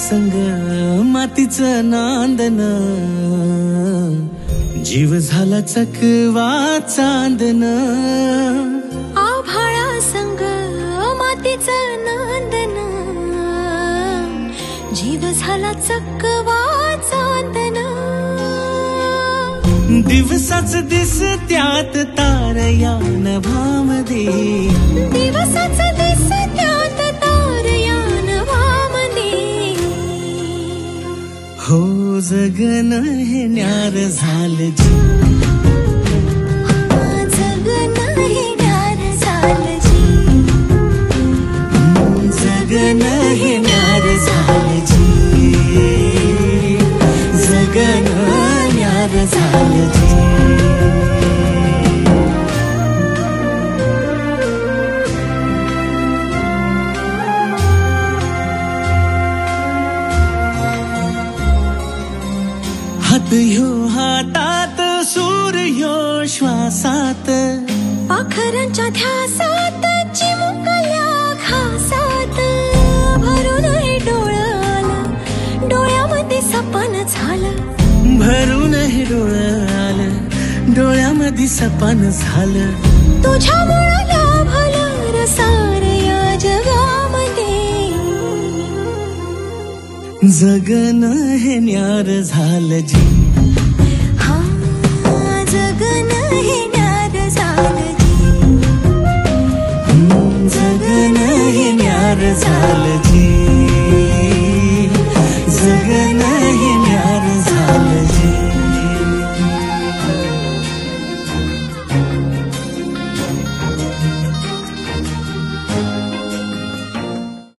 संग मातीचं नांदन, जीव झाला चकवा चांदन. आभाळा संग मातीचं नांदन, जीव झाला चकवा चांदन. दिवसाच दिसत्यात तार या नभामध्ये, दिवसाच दिसत्यात तार या नभामध्ये. हो जगन हे न्यार झालं जी, जगन हे न्यार झालं जी, जगन हे न्यार झालं जी, जगन न्यार झालं जी. हात ह्यो हातात, सूर ह्यो श्वासात, पाखरांच्या ध्यासात, चिमुकल्या घासात. भरून हे डोळं आलं, डोळ्यामध्ये सपन झालं. भरून हे डोळं आलं, डोळ्यामध्ये सपन झालं. तुझ्यामुळं लाभलं रसार या जगामध्ये. जगन हे न्यार झालं जी.